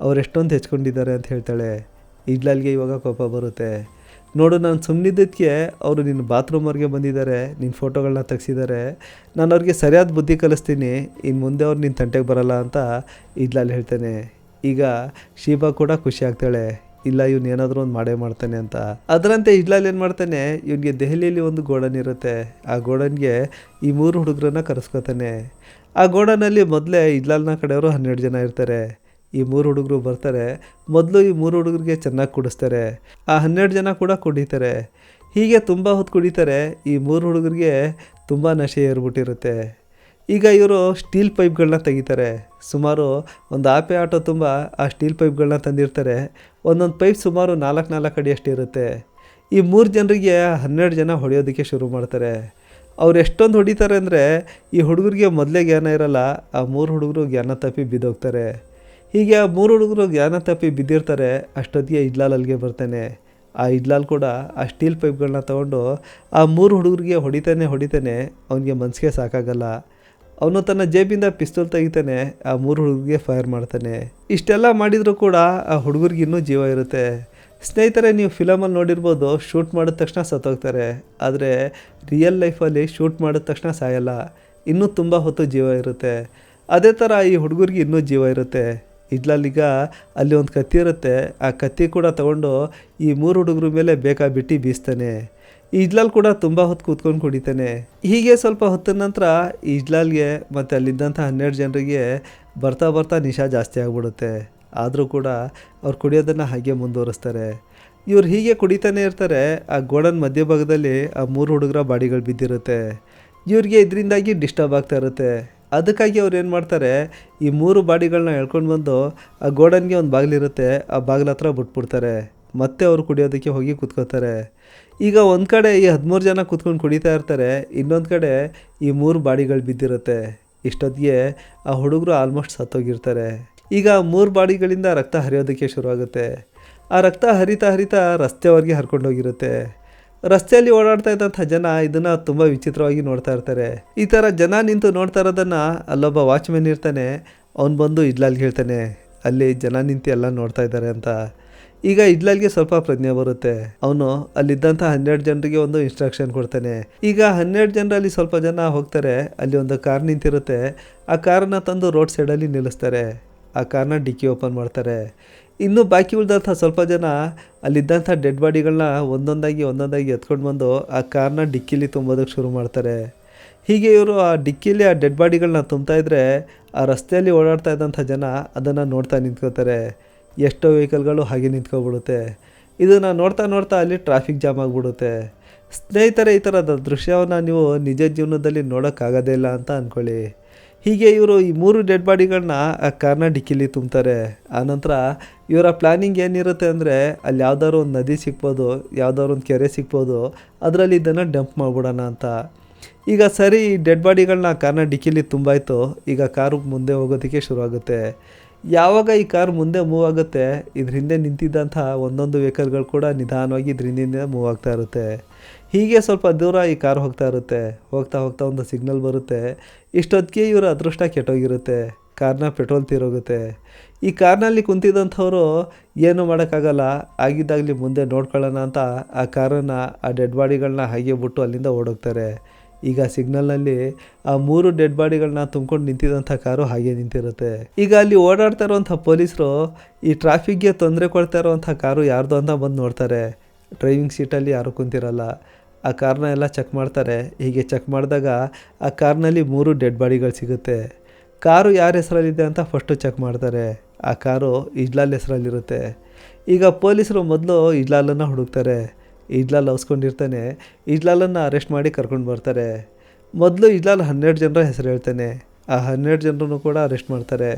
ಅವ್ರು ಎಷ್ಟೊಂದು ಹೆಚ್ಕೊಂಡಿದ್ದಾರೆ ಅಂತ ಹೇಳ್ತಾಳೆ. ಇಜ್ಲಾಲ್ಗೆ ಇವಾಗ ಕೋಪ ಬರುತ್ತೆ. ನೋಡು, ನಾನು ಸುಮ್ಮನಿದ್ದಕ್ಕೆ ಅವರು ನಿನ್ನ ಬಾತ್ರೂಮ್ವರೆಗೆ ಬಂದಿದ್ದಾರೆ, ನಿನ್ನ ಫೋಟೋಗಳನ್ನ ತೆಗ್ಸಿದ್ದಾರೆ, ನಾನು ಅವ್ರಿಗೆ ಸರಿಯಾದ ಬುದ್ಧಿ ಕಲಿಸ್ತೀನಿ, ಇನ್ನು ಮುಂದೆ ಅವ್ರು ನಿನ್ನ ತಂಟೆಗೆ ಬರಲ್ಲ ಅಂತ ಇಜ್ಲಾಲ್ ಹೇಳ್ತಾನೆ. ಈಗ ಶೀಬಾ ಕೂಡ ಖುಷಿ ಆಗ್ತಾಳೆ, ಇಲ್ಲ ಇವನು ಏನಾದರೂ ಒಂದು ಮಾಡೇ ಮಾಡ್ತಾನೆ ಅಂತ. ಅದರಂತೆ ಇಜ್ಲಾಲ್ ಏನು ಮಾಡ್ತಾನೆ, ಇವನಿಗೆ ದೆಹಲಿಯಲ್ಲಿ ಒಂದು ಗೋಡನ್ ಇರುತ್ತೆ. ಆ ಗೋಡನ್ಗೆ ಈ 3 ಹುಡುಗರನ್ನ ಕರೆಸ್ಕೊತಾನೆ. ಆ ಗೋಡನಲ್ಲಿ ಮೊದಲೇ ಇಜ್ಲಾಲ್ನ ಕಡೆಯವರು 12 ಜನ ಇರ್ತಾರೆ. ಈ 3 ಹುಡುಗರು ಬರ್ತಾರೆ. ಮೊದಲು ಈ 3 ಹುಡುಗರಿಗೆ ಚೆನ್ನಾಗಿ ಕುಡಿಸ್ತಾರೆ. ಆ 12 ಜನ ಕೂಡ ಕುಡಿತಾರೆ. ಹೀಗೆ ತುಂಬ ಹೊತ್ತು ಕುಡಿತಾರೆ. ಈ 3 ಹುಡುಗರಿಗೆ ತುಂಬ ನಶೆ ಏರ್ಬಿಟ್ಟಿರುತ್ತೆ. ಈಗ ಇವರು ಸ್ಟೀಲ್ ಪೈಪ್ಗಳನ್ನ ತೆಗಿತಾರೆ. ಸುಮಾರು ಒಂದು ಆಟೋ ತುಂಬ ಆ ಸ್ಟೀಲ್ ಪೈಪ್ಗಳನ್ನ ತಂದಿರ್ತಾರೆ. ಒಂದೊಂದು ಪೈಪ್ ಸುಮಾರು 4 ಅಡಿ ಅಷ್ಟಿರುತ್ತೆ. ಈ 3 ಜನರಿಗೆ 12 ಜನ ಹೊಡೆಯೋದಕ್ಕೆ ಶುರು ಮಾಡ್ತಾರೆ. ಅವ್ರು ಎಷ್ಟೊಂದು ಹೊಡಿತಾರೆ ಅಂದರೆ ಈ ಹುಡುಗರಿಗೆ ಮೊದಲೇ ಜ್ಞಾನ ಇರಲ್ಲ, ಆ 3 ಹುಡುಗರು ಜ್ಞಾನ ತಪ್ಪಿ ಬಿದ್ದೋಗ್ತಾರೆ. ಹೀಗೆ ಆ 3 ಹುಡುಗರು ಜ್ಞಾನ ತಪ್ಪಿ ಬಿದ್ದಿರ್ತಾರೆ. ಅಷ್ಟೊತ್ತಿಗೆ ಇದ್ಲಾಲ್ ಅಲ್ಲಿಗೆ ಬರ್ತಾನೆ. ಆ ಇದ್ಲಾಲ್ ಕೂಡ ಆ ಸ್ಟೀಲ್ ಪೈಪ್ಗಳನ್ನ ತೊಗೊಂಡು ಆ 3 ಹುಡುಗರಿಗೆ ಹೊಡಿತಾನೆ. ಅವನಿಗೆ ಮನಸ್ಸಿಗೆ ಸಾಕಾಗಲ್ಲ. ಅವನು ತನ್ನ ಜೇಬಿಂದ ಪಿಸ್ತೂಲ್ ತೆಗಿತಾನೆ, ಆ 3 ಹುಡುಗರಿಗೆ ಫೈರ್ ಮಾಡ್ತಾನೆ. ಇಷ್ಟೆಲ್ಲ ಮಾಡಿದರೂ ಕೂಡ ಆ ಹುಡುಗರಿಗೆ ಇನ್ನೂ ಜೀವ ಇರುತ್ತೆ. ಸ್ನೇಹಿತರೆ, ನೀವು ಫಿಲಮಲ್ಲಿ ನೋಡಿರ್ಬೋದು, ಶೂಟ್ ಮಾಡಿದ ತಕ್ಷಣ ಸತ್ತೋಗ್ತಾರೆ. ಆದರೆ ರಿಯಲ್ ಲೈಫಲ್ಲಿ ಶೂಟ್ ಮಾಡಿದ ತಕ್ಷಣ ಸಾಯಲ್ಲ, ಇನ್ನೂ ತುಂಬ ಹೊತ್ತು ಜೀವ ಇರುತ್ತೆ. ಅದೇ ಥರ ಈ ಹುಡುಗರಿಗೆ ಇನ್ನೂ ಜೀವ ಇರುತ್ತೆ. ಇದ್ಲಾಲೀಗ ಅಲ್ಲಿ ಒಂದು ಕತ್ತಿ ಇರುತ್ತೆ, ಆ ಕತ್ತಿ ಕೂಡ ತಗೊಂಡು ಈ 3 ಹುಡುಗರ ಮೇಲೆ ಬೇಕಾಬಿಟ್ಟು ಬೀಸ್ತಾನೆ. ಈ ಇಜ್ಲಾಲ್ ಕೂಡ ತುಂಬ ಹೊತ್ತು ಕೂತ್ಕೊಂಡು ಕುಡಿತಾನೆ. ಹೀಗೆ ಸ್ವಲ್ಪ ಹೊತ್ತಿನ ನಂತರ ಈ ಇಜ್ಲಾಲ್ಗೆ ಮತ್ತು ಅಲ್ಲಿದ್ದಂಥ 12 ಜನರಿಗೆ ಬರ್ತಾ ನಿಶಾ ಜಾಸ್ತಿ ಆಗಿಬಿಡುತ್ತೆ. ಆದರೂ ಕೂಡ ಅವ್ರು ಕುಡಿಯೋದನ್ನು ಹಾಗೆ ಮುಂದುವರಿಸ್ತಾರೆ. ಇವ್ರು ಹೀಗೆ ಕುಡಿತಾನೆ ಇರ್ತಾರೆ. ಆ ಗೋಡನ್ ಮಧ್ಯಭಾಗದಲ್ಲಿ ಆ 3 ಹುಡುಗರ ಬಾಡಿಗಳು ಬಿದ್ದಿರುತ್ತೆ. ಇವ್ರಿಗೆ ಇದರಿಂದಾಗಿ ಡಿಸ್ಟರ್ಬ್ ಆಗ್ತಾ ಇರುತ್ತೆ. ಅದಕ್ಕಾಗಿ ಅವ್ರು ಏನು ಮಾಡ್ತಾರೆ, ಈ 3 ಬಾಡಿಗಳನ್ನ ಎಳ್ಕೊಂಡು ಬಂದು ಆ ಗೋಡನ್ಗೆ ಒಂದು ಬಾಗಿಲಿರುತ್ತೆ, ಆ ಬಾಗಿಲ ಹತ್ರ ಬಿಟ್ಬಿಡ್ತಾರೆ. ಮತ್ತೆ ಅವರು ಕುಡಿಯೋದಕ್ಕೆ ಹೋಗಿ ಕೂತ್ಕೋತಾರೆ. ಈಗ ಒಂದು ಕಡೆ ಈ 13 ಜನ ಕೂತ್ಕೊಂಡು ಕುಡಿತಾ ಇರ್ತಾರೆ, ಇನ್ನೊಂದು ಕಡೆ ಈ 3 ಬಾಡಿಗಳು ಬಿದ್ದಿರುತ್ತೆ. ಇಷ್ಟೊತ್ತಿಗೆ ಆ ಹುಡುಗರು ಆಲ್ಮೋಸ್ಟ್ ಸತ್ತೋಗಿರ್ತಾರೆ. ಈಗ 3 ಬಾಡಿಗಳಿಂದ ರಕ್ತ ಹರಿಯೋದಕ್ಕೆ ಶುರುವಾಗುತ್ತೆ. ಆ ರಕ್ತ ಹರಿತಾ ರಸ್ತೆವರೆಗೆ ಹರ್ಕೊಂಡೋಗಿರುತ್ತೆ. ರಸ್ತೆಯಲ್ಲಿ ಓಡಾಡ್ತಾ ಇದ್ದಂಥ ಜನ ಇದನ್ನು ತುಂಬ ವಿಚಿತ್ರವಾಗಿ ನೋಡ್ತಾ ಇರ್ತಾರೆ. ಈ ಥರ ಜನ ನಿಂತು ನೋಡ್ತಾ ಇರೋದನ್ನು ಅಲ್ಲೊಬ್ಬ ವಾಚ್ಮೆನ್ ಇರ್ತಾನೆ. ಅವ್ನು ಬಂದು ಇದ್ಲಾಲ್ಗೆ ಹೇಳ್ತಾನೆ, ಅಲ್ಲಿ ಜನ ನಿಂತು ಎಲ್ಲ ನೋಡ್ತಾ ಇದ್ದಾರೆ ಅಂತ. ಈಗ ಇದ್ಲಾಲ್ಗೆ ಸ್ವಲ್ಪ ಪ್ರಜ್ಞೆ ಬರುತ್ತೆ. ಅವನು ಅಲ್ಲಿದ್ದಂಥ 12 ಜನರಿಗೆ ಒಂದು ಇನ್ಸ್ಟ್ರಕ್ಷನ್ ಕೊಡ್ತಾನೆ. ಈಗ 12 ಜನರಲ್ಲಿ ಸ್ವಲ್ಪ ಜನ ಹೋಗ್ತಾರೆ. ಅಲ್ಲಿ ಒಂದು ಕಾರ್ ನಿಂತಿರುತ್ತೆ. ಆ ಕಾರನ್ನು ತಂದು ರೋಡ್ ಸೈಡಲ್ಲಿ ನಿಲ್ಲಿಸ್ತಾರೆ. ಆ ಕಾರ್ನ ಡಿಕ್ಕಿ ಓಪನ್ ಮಾಡ್ತಾರೆ. ಇನ್ನು ಬಾಕಿ ಉಳಿದಂಥ ಸ್ವಲ್ಪ ಜನ ಅಲ್ಲಿದ್ದಂಥ ಡೆಡ್ ಬಾಡಿಗಳನ್ನ ಒಂದೊಂದಾಗಿ ಎತ್ಕೊಂಡು ಬಂದು ಆ ಕಾರ್ನ ಡಿಕ್ಕಿಲಿ ತುಂಬೋದಕ್ಕೆ ಶುರು ಮಾಡ್ತಾರೆ. ಹೀಗೆ ಇವರು ಆ ಡಿಕ್ಕಿಲಿ ಆ ಡೆಡ್ ಬಾಡಿಗಳನ್ನ ತುಂಬ್ತಾಯಿದ್ರೆ ಆ ರಸ್ತೆಯಲ್ಲಿ ಓಡಾಡ್ತಾ ಇದ್ದಂಥ ಜನ ಅದನ್ನು ನೋಡ್ತಾ ನಿಂತ್ಕೋತಾರೆ. ಎಷ್ಟೋ ವೆಹಿಕಲ್ಗಳು ಹಾಗೆ ನಿಂತ್ಕೊಬಿಡುತ್ತೆ. ಇದನ್ನು ನೋಡ್ತಾ ಅಲ್ಲಿ ಟ್ರಾಫಿಕ್ ಜಾಮ್ ಆಗಿಬಿಡುತ್ತೆ. ಸ್ನೇಹಿತರೆ, ಈ ಥರದ ದೃಶ್ಯವನ್ನು ನೀವು ನಿಜ ಜೀವನದಲ್ಲಿ ನೋಡೋಕ್ಕಾಗೋದೇ ಇಲ್ಲ ಅಂತ ಅಂದ್ಕೊಳ್ಳಿ. ಹೀಗೆ ಇವರು ಈ 3 ಡೆಡ್ ಬಾಡಿಗಳನ್ನ ಆ ಕಾರ್ನ ಡಿಕ್ಕಿಲಿ ತುಂಬ್ತಾರೆ. ಆನಂತರ ಇವರ ಪ್ಲ್ಯಾನಿಂಗ್ ಏನಿರುತ್ತೆ ಅಂದರೆ, ಅಲ್ಲಿ ಯಾವ್ದಾದ್ರು ಒಂದು ನದಿ ಸಿಗ್ಬೋದು, ಯಾವ್ದಾದ್ರು ಒಂದು ಕೆರೆ ಸಿಗ್ಬೋದು, ಅದರಲ್ಲಿ ಇದನ್ನು ಡಂಪ್ ಮಾಡಿಬಿಡೋಣ ಅಂತ. ಈಗ ಸರಿ, ಈ ಡೆಡ್ ಬಾಡಿಗಳನ್ನ ಕಾರ್ನ ಡಿಕ್ಕಿಲಿ ತುಂಬಾಯಿತು. ಈಗ ಕಾರು ಮುಂದೆ ಹೋಗೋದಕ್ಕೆ ಶುರುವಾಗುತ್ತೆ. ಯಾವಾಗ ಈ ಕಾರ್ ಮುಂದೆ ಮೂವ್ ಆಗುತ್ತೆ, ಇದ್ರ ಹಿಂದೆ ನಿಂತಿದ್ದಂಥ ಒಂದೊಂದು ವೆಹಿಕಲ್ಗಳು ಕೂಡ ನಿಧಾನವಾಗಿ ಇದ್ರ ಹಿಂದಿಂದ ಮೂವ್ ಆಗ್ತಾ ಇರುತ್ತೆ. ಹೀಗೆ ಸ್ವಲ್ಪ ದೂರ ಈ ಕಾರ್ ಹೋಗ್ತಾ ಇರುತ್ತೆ. ಹೋಗ್ತಾ ಒಂದು ಸಿಗ್ನಲ್ ಬರುತ್ತೆ. ಇಷ್ಟೊತ್ತಿಗೆ ಇವರ ಅದೃಷ್ಟ ಕೆಟ್ಟೋಗಿರುತ್ತೆ. ಕಾರ್ನ ಪೆಟ್ರೋಲ್ ತೀರೋಗುತ್ತೆ. ಈ ಕಾರ್ನಲ್ಲಿ ಕುಂತಿದ್ದಂಥವ್ರು ಏನು ಮಾಡೋಕ್ಕಾಗಲ್ಲ, ಆಗಿದ್ದಾಗಲಿ ಮುಂದೆ ನೋಡ್ಕೊಳ್ಳೋಣ ಅಂತ ಆ ಕಾರನ್ನು, ಆ ಡೆಡ್ ಬಾಡಿಗಳನ್ನ ಹಾಗೆ ಬಿಟ್ಟು ಅಲ್ಲಿಂದ ಓಡೋಗ್ತಾರೆ. ಈಗ ಸಿಗ್ನಲ್ನಲ್ಲಿ ಆ 3 ಡೆಡ್ ಬಾಡಿಗಳನ್ನ ತುಂಬ್ಕೊಂಡು ನಿಂತಿದ್ದಂಥ ಕಾರು ಹಾಗೆ ನಿಂತಿರುತ್ತೆ. ಈಗ ಅಲ್ಲಿ ಓಡಾಡ್ತಾ ಇರೋವಂಥ ಪೊಲೀಸರು ಈ ಟ್ರಾಫಿಕ್ಗೆ ತೊಂದರೆ ಕೊಡ್ತಾ ಇರೋವಂಥ ಕಾರು ಯಾರ್ದು ಅಂತ ಬಂದು ನೋಡ್ತಾರೆ. ಡ್ರೈವಿಂಗ್ ಸೀಟಲ್ಲಿ ಯಾರೂ ಕುಂತಿರಲ್ಲ. ಆ ಕಾರ್ನ ಎಲ್ಲ ಚೆಕ್ ಮಾಡ್ತಾರೆ. ಹೀಗೆ ಚೆಕ್ ಮಾಡಿದಾಗ ಆ ಕಾರ್ನಲ್ಲಿ 3 ಡೆಡ್ ಬಾಡಿಗಳು ಸಿಗುತ್ತೆ. ಕಾರು ಯಾರ ಹೆಸರಲ್ಲಿದೆ ಅಂತ ಫಸ್ಟು ಚೆಕ್ ಮಾಡ್ತಾರೆ. ಆ ಕಾರು ಇಜ್ಲಾಲ್ ಹೆಸರಲ್ಲಿರುತ್ತೆ. ಈಗ ಪೊಲೀಸರು ಮೊದಲು ಇಜ್ಲಾಲನ್ನು ಹುಡುಕ್ತಾರೆ. ಇಜ್ಲಾಲ್ ಅವಸ್ಕೊಂಡಿರ್ತಾನೆ. ಇಜ್ಲಾಲನ್ನು ಅರೆಸ್ಟ್ ಮಾಡಿ ಕರ್ಕೊಂಡು ಬರ್ತಾರೆ. ಮೊದಲು ಇಜ್ಲಾಲ್ 12 ಜನರ ಹೆಸರು ಹೇಳ್ತಾನೆ. ಆ 12 ಜನರನ್ನು ಕೂಡ ಅರೆಸ್ಟ್ ಮಾಡ್ತಾರೆ.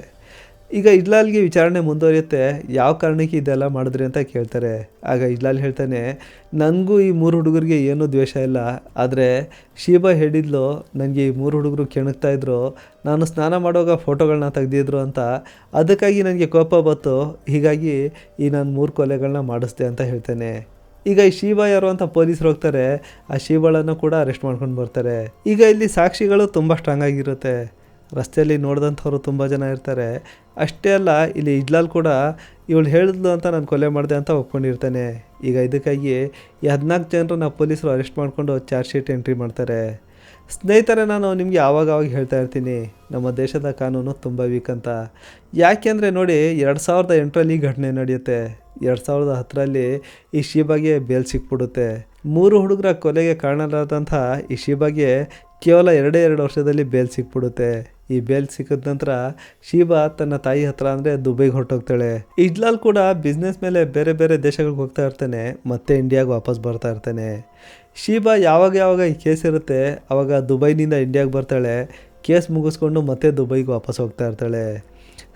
ಈಗ ಇಜ್ಲಾಲ್ಗೆ ವಿಚಾರಣೆ ಮುಂದುವರಿಯುತ್ತೆ. ಯಾವ ಕಾರಣಕ್ಕೆ ಇದೆಲ್ಲ ಮಾಡಿದ್ರಿ ಅಂತ ಕೇಳ್ತಾರೆ. ಆಗ ಇಜ್ಲಾಲ್ ಹೇಳ್ತಾನೆ, ನನಗೂ ಈ 3 ಹುಡುಗರಿಗೆ ಏನೂ ದ್ವೇಷ ಇಲ್ಲ. ಆದರೆ ಶೀಬಾ ಹೇಳಿದ್ಲು, ನನಗೆ ಈ 3 ಹುಡುಗರು ಕೆಣಕ್ತಾಯಿದ್ರು, ನಾನು ಸ್ನಾನ ಮಾಡುವಾಗ ಫೋಟೋಗಳನ್ನ ತೆಗೆದಿದ್ರು ಅಂತ. ಅದಕ್ಕಾಗಿ ನನಗೆ ಕೋಪ ಬಂತು. ಹೀಗಾಗಿ ಈ ನಾನು 3 ಕೊಲೆಗಳನ್ನ ಮಾಡಿಸ್ದೆ ಅಂತ ಹೇಳ್ತಾನೆ. ಈಗ ಈ ಶೀಬಾ ಯಾರು ಅಂತ ಪೊಲೀಸರು ಹೋಗ್ತಾರೆ. ಆ ಶೀಬಾಳನ್ನು ಕೂಡ ಅರೆಸ್ಟ್ ಮಾಡ್ಕೊಂಡು ಬರ್ತಾರೆ. ಈಗ ಇಲ್ಲಿ ಸಾಕ್ಷಿಗಳು ತುಂಬ ಸ್ಟ್ರಾಂಗ್ ಆಗಿರುತ್ತೆ. ರಸ್ತೆಯಲ್ಲಿ ನೋಡಿದಂಥವ್ರು ತುಂಬ ಜನ ಇರ್ತಾರೆ. ಅಷ್ಟೇ ಅಲ್ಲ, ಇಲ್ಲಿ ಇಜ್ಲಾಲ್ ಕೂಡ ಇವಳು ಹೇಳಿದ್ಲು ಅಂತ ನಾನು ಕೊಲೆ ಮಾಡಿದೆ ಅಂತ ಒಪ್ಕೊಂಡಿರ್ತಾನೆ. ಈಗ ಇದಕ್ಕಾಗಿ ಈ 14 ಜನರನ್ನ ಪೊಲೀಸರು ಅರೆಸ್ಟ್ ಮಾಡಿಕೊಂಡು ಚಾರ್ಜ್ ಶೀಟ್ ಎಂಟ್ರಿ ಮಾಡ್ತಾರೆ. ಸ್ನೇಹಿತರೆ, ನಾನು ನಿಮಗೆ ಆವಾಗ ಹೇಳ್ತಾ ಇರ್ತೀನಿ, ನಮ್ಮ ದೇಶದ ಕಾನೂನು ತುಂಬ ವೀಕ್ ಅಂತ. ಯಾಕೆಂದರೆ ನೋಡಿ, 2008ರಲ್ಲಿ ಈ ಘಟನೆ ನಡೆಯುತ್ತೆ. 2010ರಲ್ಲಿ ಈ ಶೀಬಾಗೆ ಬೇಲ್ ಸಿಕ್ಬಿಡುತ್ತೆ. 3 ಹುಡುಗರ ಕೊಲೆಗೆ ಕಾರಣರಾದಂಥ ಈ ಶೀಬಾಗೆ ಕೇವಲ 2 ವರ್ಷದಲ್ಲಿ ಬೇಲ್ ಸಿಕ್ಬಿಡುತ್ತೆ. ಈ ಬೇಲ್ ಸಿಕ್ಕಿದ ನಂತರ ಶೀಬಾ ತನ್ನ ತಾಯಿ ಹತ್ರ ಅಂದರೆ ದುಬೈಗೆ ಹೊರಟೋಗ್ತಾಳೆ. ಇಜ್ಲಾಲ್ ಕೂಡ ಬಿಸ್ನೆಸ್ ಮೇಲೆ ಬೇರೆ ದೇಶಗಳಿಗೆ ಹೋಗ್ತಾ ಇರ್ತಾನೆ. ಮತ್ತೆ ಇಂಡಿಯಾಗೆ ವಾಪಸ್ ಬರ್ತಾ ಇರ್ತಾನೆ. ಶೀಬಾ ಯಾವಾಗ ಈ ಕೇಸ್ ಇರುತ್ತೆ ಆವಾಗ ದುಬೈನಿಂದ ಇಂಡಿಯಾಗೆ ಬರ್ತಾಳೆ. ಕೇಸ್ ಮುಗಿಸ್ಕೊಂಡು ಮತ್ತೆ ದುಬೈಗೆ ವಾಪಸ್ ಹೋಗ್ತಾ ಇರ್ತಾಳೆ.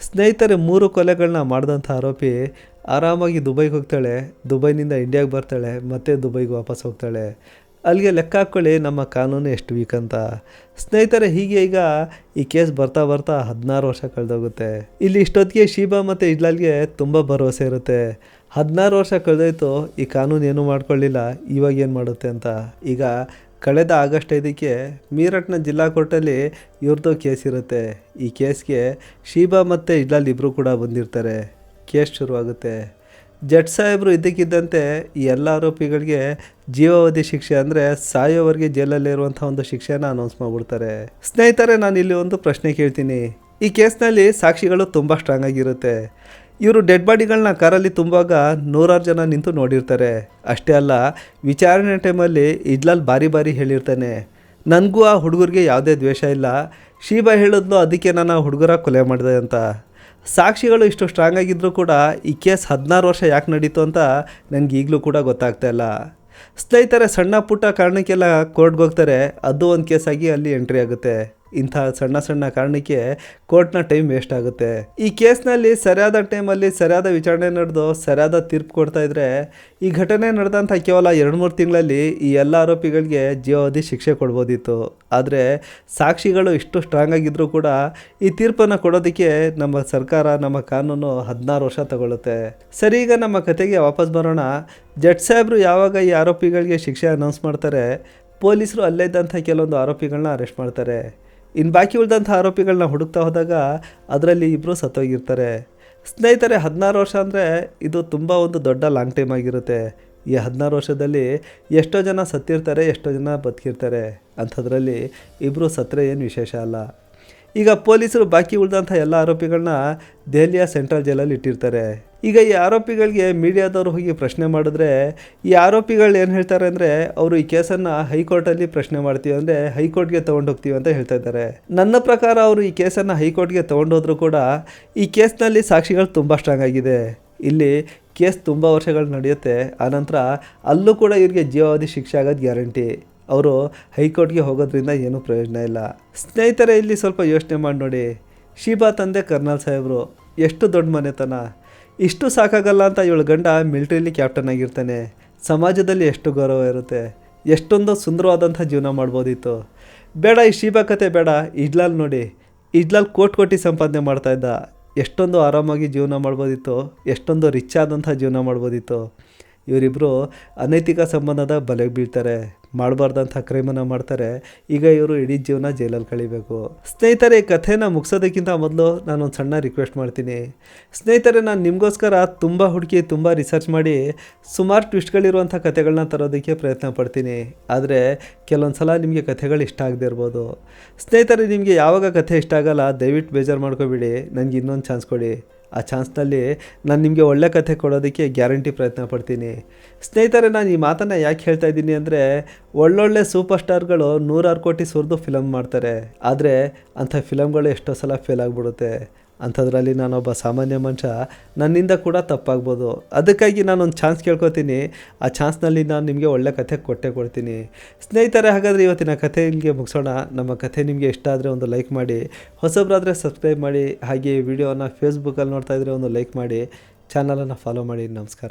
ಸ್ನೇಹಿತರೆ, 3 ಕೊಲೆಗಳನ್ನ ಮಾಡಿದಂಥ ಆರೋಪಿ ಆರಾಮಾಗಿ ದುಬೈಗೆ ಹೋಗ್ತಾಳೆ. ದುಬೈನಿಂದ ಇಂಡಿಯಾಗೆ ಬರ್ತಾಳೆ. ಮತ್ತೆ ದುಬೈಗೆ ವಾಪಸ್ ಹೋಗ್ತಾಳೆ. ಅಲ್ಲಿಗೆ ಲೆಕ್ಕ ಹಾಕ್ಕೊಳ್ಳಿ ನಮ್ಮ ಕಾನೂನು ಎಷ್ಟು ವೀಕ್ ಅಂತ. ಸ್ನೇಹಿತರೆ, ಹೀಗೆ ಈಗ ಈ ಕೇಸ್ ಬರ್ತಾ ಬರ್ತಾ 16 ವರ್ಷ ಕಳೆದೋಗುತ್ತೆ. ಇಲ್ಲಿ ಇಷ್ಟೊತ್ತಿಗೆ ಶೀಬಾ ಮತ್ತು ಇಜ್ಲಾಲ್ಗೆ ತುಂಬ ಭರವಸೆ ಇರುತ್ತೆ. 16 ವರ್ಷ ಕಳೆದೋಯ್ತು, ಈ ಕಾನೂನು ಏನೂ ಮಾಡ್ಕೊಳ್ಳಿಲ್ಲ, ಇವಾಗ ಏನು ಮಾಡುತ್ತೆ ಅಂತ. ಈಗ ಕಳೆದ ಆಗಸ್ಟ್ 5ಕ್ಕೆ ಮೀರಟ್ನ ಜಿಲ್ಲಾ ಕೋರ್ಟಲ್ಲಿ ಇವ್ರದ್ದು ಕೇಸ್ ಇರುತ್ತೆ. ಈ ಕೇಸ್ಗೆ ಶೀಬಾ ಮತ್ತು ಇಜ್ಲಾಲ್ ಇಬ್ಬರು ಕೂಡ ಬಂದಿರ್ತಾರೆ. ಕೇಸ್ ಶುರುವಾಗುತ್ತೆ. ಜಡ್ಜ್ ಸಾಹೇಬರು ಇದ್ದಕ್ಕಿದ್ದಂತೆ ಈ ಎಲ್ಲ ಆರೋಪಿಗಳಿಗೆ ಜೀವಾವಧಿ ಶಿಕ್ಷೆ, ಅಂದರೆ ಸಾಯೋವರೆಗೆ ಜೈಲಲ್ಲಿರುವಂಥ ಒಂದು ಶಿಕ್ಷೆನ ಅನೌನ್ಸ್ ಮಾಡಿಬಿಡ್ತಾರೆ. ಸ್ನೇಹಿತರೆ, ನಾನು ಇಲ್ಲಿ ಒಂದು ಪ್ರಶ್ನೆ ಕೇಳ್ತೀನಿ. ಈ ಕೇಸ್ನಲ್ಲಿ ಸಾಕ್ಷಿಗಳು ತುಂಬ ಸ್ಟ್ರಾಂಗ್ ಆಗಿರುತ್ತೆ. ಇವರು ಡೆಡ್ ಬಾಡಿಗಳನ್ನ ಕಾರಲ್ಲಿ ತುಂಬುವಾಗ 100 ಜನ ನಿಂತು ನೋಡಿರ್ತಾರೆ. ಅಷ್ಟೇ ಅಲ್ಲ, ವಿಚಾರಣೆ ಟೈಮಲ್ಲಿ ಇಜ್ಲಾಲ್ ಬಾರಿ ಹೇಳಿರ್ತಾನೆ, ನನಗೂ ಆ ಹುಡುಗರಿಗೆ ಯಾವುದೇ ದ್ವೇಷ ಇಲ್ಲ, ಶೀಬಾ ಹೇಳಿದ್ಲು ಅದಕ್ಕೆ ನಾನು ಆ ಹುಡುಗರ ಕೊಲೆ ಮಾಡಿದೆ ಅಂತ. ಸಾಕ್ಷಿಗಳು ಇಷ್ಟು ಸ್ಟ್ರಾಂಗ್ ಆಗಿದ್ದರೂ ಕೂಡ ಈ ಕೇಸ್ 16 ವರ್ಷ ಯಾಕೆ ನಡೀತು ಅಂತ ನನಗೆ ಈಗಲೂ ಕೂಡ ಗೊತ್ತಾಗ್ತಾಯಿಲ್ಲ. ಸ್ನೇಹಿತರೆ, ಸಣ್ಣ ಪುಟ್ಟ ಕಾರಣಕ್ಕೆಲ್ಲ ಕೋರ್ಟ್ಗೆ ಹೋಗ್ತಾರೆ, ಅದು ಒಂದು ಕೇಸಾಗಿ ಅಲ್ಲಿ ಎಂಟ್ರಿ ಆಗುತ್ತೆ. ಇಂಥ ಸಣ್ಣ ಕಾರಣಕ್ಕೆ ಕೋರ್ಟ್ನ ಟೈಮ್ ವೇಸ್ಟ್ ಆಗುತ್ತೆ. ಈ ಕೇಸ್ನಲ್ಲಿ ಸರಿಯಾದ ಟೈಮಲ್ಲಿ ಸರಿಯಾದ ವಿಚಾರಣೆ ನಡೆದು ಸರಿಯಾದ ತೀರ್ಪು ಕೊಡ್ತಾಯಿದ್ರೆ ಈ ಘಟನೆ ನಡೆದಂಥ ಕೇವಲ 2-3 ತಿಂಗಳಲ್ಲಿ ಈ ಎಲ್ಲ ಆರೋಪಿಗಳಿಗೆ ಜೀವಾವಧಿ ಶಿಕ್ಷೆ ಕೊಡ್ಬೋದಿತ್ತು. ಆದರೆ ಸಾಕ್ಷಿಗಳು ಇಷ್ಟು ಸ್ಟ್ರಾಂಗ್ ಆಗಿದ್ದರೂ ಕೂಡ ಈ ತೀರ್ಪನ್ನು ಕೊಡೋದಕ್ಕೆ ನಮ್ಮ ಸರ್ಕಾರ, ನಮ್ಮ ಕಾನೂನು 16 ವರ್ಷ ತಗೊಳ್ಳುತ್ತೆ. ಸರಿ, ಈಗ ನಮ್ಮ ಕತೆಗೆ ವಾಪಸ್ ಬರೋಣ. ಜಡ್ಜ್ ಸಾಹೇಬರು ಯಾವಾಗ ಈ ಆರೋಪಿಗಳಿಗೆ ಶಿಕ್ಷೆ ಅನೌನ್ಸ್ ಮಾಡ್ತಾರೆ, ಪೊಲೀಸರು ಅಲ್ಲೇ ಇದ್ದಂಥ ಕೆಲವೊಂದು ಆರೋಪಿಗಳನ್ನ ಅರೆಸ್ಟ್ ಮಾಡ್ತಾರೆ. ಇನ್ನು ಬಾಕಿ ಉಳಿದಂಥ ಆರೋಪಿಗಳನ್ನ ಹುಡುಕ್ತಾ ಹೋದಾಗ ಅದರಲ್ಲಿ ಇಬ್ಬರು ಸತ್ತೋಗಿರ್ತಾರೆ. ಸ್ನೇಹಿತರೆ, 16 ವರ್ಷ ಅಂದರೆ ಇದು ತುಂಬ ಒಂದು ದೊಡ್ಡ ಲಾಂಗ್ ಟೈಮ್ ಆಗಿರುತ್ತೆ. ಈ 16 ವರ್ಷದಲ್ಲಿ ಎಷ್ಟೋ ಜನ ಸತ್ತಿರ್ತಾರೆ, ಎಷ್ಟೋ ಜನ ಬದುಕಿರ್ತಾರೆ. ಅಂಥದ್ರಲ್ಲಿ ಇಬ್ಬರು ಸತ್ತರೆ ಏನು ವಿಶೇಷ ಅಲ್ಲ. ಈಗ ಪೊಲೀಸರು ಬಾಕಿ ಉಳಿದಂಥ ಎಲ್ಲ ಆರೋಪಿಗಳನ್ನ ದೆಹಲಿಯ ಸೆಂಟ್ರಲ್ ಜೈಲಲ್ಲಿ ಇಟ್ಟಿರ್ತಾರೆ. ಈಗ ಈ ಆರೋಪಿಗಳಿಗೆ ಮೀಡಿಯಾದವರು ಹೋಗಿ ಪ್ರಶ್ನೆ ಮಾಡಿದ್ರೆ ಈ ಆರೋಪಿಗಳು ಏನು ಹೇಳ್ತಾರೆ ಅಂದರೆ, ಅವರು ಈ ಕೇಸನ್ನು ಹೈಕೋರ್ಟಲ್ಲಿ ಪ್ರಶ್ನೆ ಮಾಡ್ತೀವಿ, ಅಂದರೆ ಹೈಕೋರ್ಟ್ಗೆ ತೊಗೊಂಡೋಗ್ತೀವಿ ಅಂತ ಹೇಳ್ತಾ ಇದ್ದಾರೆ. ನನ್ನ ಪ್ರಕಾರ ಅವರು ಈ ಕೇಸನ್ನು ಹೈಕೋರ್ಟ್ಗೆ ತೊಗೊಂಡೋದ್ರೂ ಕೂಡ ಈ ಕೇಸ್ನಲ್ಲಿ ಸಾಕ್ಷಿಗಳು ತುಂಬ ಸ್ಟ್ರಾಂಗ್ ಆಗಿದೆ. ಇಲ್ಲಿ ಕೇಸ್ ತುಂಬ ವರ್ಷಗಳು ನಡೆಯುತ್ತೆ. ಆನಂತರ ಅಲ್ಲೂ ಕೂಡ ಇವ್ರಿಗೆ ಜೀವಾವಧಿ ಶಿಕ್ಷೆ ಆಗೋದು ಗ್ಯಾರಂಟಿ. ಅವರು ಹೈಕೋರ್ಟ್ಗೆ ಹೋಗೋದ್ರಿಂದ ಏನೂ ಪ್ರಯೋಜನ ಇಲ್ಲ. ಸ್ನೇಹಿತರೆ, ಇಲ್ಲಿ ಸ್ವಲ್ಪ ಯೋಚನೆ ಮಾಡಿ ನೋಡಿ. ಶೀಬಾ ತಂದೆ ಕರ್ನಲ್ ಸಾಹೇಬರು, ಎಷ್ಟು ದೊಡ್ಡ ಮನೆತನ, ಇಷ್ಟು ಸಾಕಾಗಲ್ಲ ಅಂತ ಇವಳು ಗಂಡ ಮಿಲ್ಟ್ರಿಲಿ ಕ್ಯಾಪ್ಟನ್ ಆಗಿರ್ತಾನೆ. ಸಮಾಜದಲ್ಲಿ ಎಷ್ಟು ಗೌರವ ಇರುತ್ತೆ, ಎಷ್ಟೊಂದು ಸುಂದರವಾದಂಥ ಜೀವನ ಮಾಡ್ಬೋದಿತ್ತು. ಬೇಡ, ಈ ಶೀಬಾ ಕತೆ ಬೇಡ. ಇಜ್ಲಾಲ್ ನೋಡಿ, ಇಜ್ಲಾಲ್ ಕೋಟಿ ಸಂಪಾದನೆ ಮಾಡ್ತಾಯಿದ್ದ, ಎಷ್ಟೊಂದು ಆರಾಮಾಗಿ ಜೀವನ ಮಾಡ್ಬೋದಿತ್ತು, ಎಷ್ಟೊಂದು ರಿಚ್ ಆದಂಥ ಜೀವನ ಮಾಡ್ಬೋದಿತ್ತು. ಇವರಿಬ್ಬರು ಅನೈತಿಕ ಸಂಬಂಧದ ಬಲೆಗೆ ಬೀಳ್ತಾರೆ, ಮಾಡಬಾರ್ದಂಥ ಕ್ರೈಮನ್ನು ಮಾಡ್ತಾರೆ. ಈಗ ಇವರು ಇಡೀ ಜೀವನ ಜೈಲಲ್ಲಿ ಕಳಿಬೇಕು. ಸ್ನೇಹಿತರೆ, ಈ ಕಥೆನ ಮುಗಿಸೋದಕ್ಕಿಂತ ಮೊದಲು ನಾನೊಂದು ಸಣ್ಣ ರಿಕ್ವೆಸ್ಟ್ ಮಾಡ್ತೀನಿ. ಸ್ನೇಹಿತರೆ, ನಾನು ನಿಮಗೋಸ್ಕರ ತುಂಬ ಹುಡುಕಿ, ತುಂಬ ರಿಸರ್ಚ್ ಮಾಡಿ ಸುಮಾರು ಟ್ವಿಸ್ಟ್ಗಳಿರುವಂಥ ಕಥೆಗಳನ್ನ ತರೋದಕ್ಕೆ ಪ್ರಯತ್ನ ಪಡ್ತೀನಿ. ಆದರೆ ಕೆಲವೊಂದು ಸಲ ನಿಮಗೆ ಕಥೆಗಳು ಇಷ್ಟ ಆಗದೆ ಇರ್ಬೋದು. ಸ್ನೇಹಿತರೆ, ನಿಮಗೆ ಯಾವಾಗ ಕಥೆ ಇಷ್ಟ ಆಗಲ್ಲ ದಯವಿಟ್ಟು ಬೇಜಾರು ಮಾಡ್ಕೋಬೇಡಿ, ನನಗೆ ಇನ್ನೊಂದು ಚಾನ್ಸ್ ಕೊಡಿ. ಆ ಚಾನ್ಸ್ನಲ್ಲಿ ನಾನು ನಿಮಗೆ ಒಳ್ಳೆ ಕಥೆ ಕೊಡೋದಕ್ಕೆ ಗ್ಯಾರಂಟಿ ಪ್ರಯತ್ನ ಪಡ್ತೀನಿ. ಸ್ನೇಹಿತರೆ, ನಾನು ಈ ಮಾತನ್ನು ಯಾಕೆ ಹೇಳ್ತಾ ಇದ್ದೀನಿ ಅಂದರೆ, ಒಳ್ಳೊಳ್ಳೆ ಸೂಪರ್ ಸ್ಟಾರ್ಗಳು 100 ಕೋಟಿ ಸುರಿದು ಫಿಲಮ್ ಮಾಡ್ತಾರೆ. ಆದರೆ ಅಂಥ ಫಿಲಮ್ಗಳು ಎಷ್ಟೋ ಸಲ ಫೇಲ್ ಆಗಿಬಿಡುತ್ತೆ. ಅಂಥದ್ರಲ್ಲಿ ನಾನೊಬ್ಬ ಸಾಮಾನ್ಯ ಮನುಷ್ಯ, ನನ್ನಿಂದ ಕೂಡ ತಪ್ಪಾಗ್ಬೋದು. ಅದಕ್ಕಾಗಿ ನಾನೊಂದು ಚಾನ್ಸ್ ಕೇಳ್ಕೊತೀನಿ. ಆ ಚಾನ್ಸ್ನಲ್ಲಿ ನಾನು ನಿಮಗೆ ಒಳ್ಳೆ ಕಥೆ ಕೊಡ್ತೀನಿ. ಸ್ನೇಹಿತರೆ, ಹಾಗಾದರೆ ಇವತ್ತಿನ ಕಥೆ ಇಲ್ಲಿಗೆ ಮುಗಿಸೋಣ. ನಮ್ಮ ಕಥೆ ನಿಮಗೆ ಇಷ್ಟ ಆದರೆ ಒಂದು ಲೈಕ್ ಮಾಡಿ, ಹೊಸಬರಾದರೆ ಸಬ್ಸ್ಕ್ರೈಬ್ ಮಾಡಿ. ಹಾಗೆ ಈ ವಿಡಿಯೋನ ಫೇಸ್ಬುಕ್ಕಲ್ಲಿ ನೋಡ್ತಾ ಇದ್ದರೆ ಒಂದು ಲೈಕ್ ಮಾಡಿ, ಚಾನಲನ್ನು ಫಾಲೋ ಮಾಡಿ. ನಮಸ್ಕಾರ.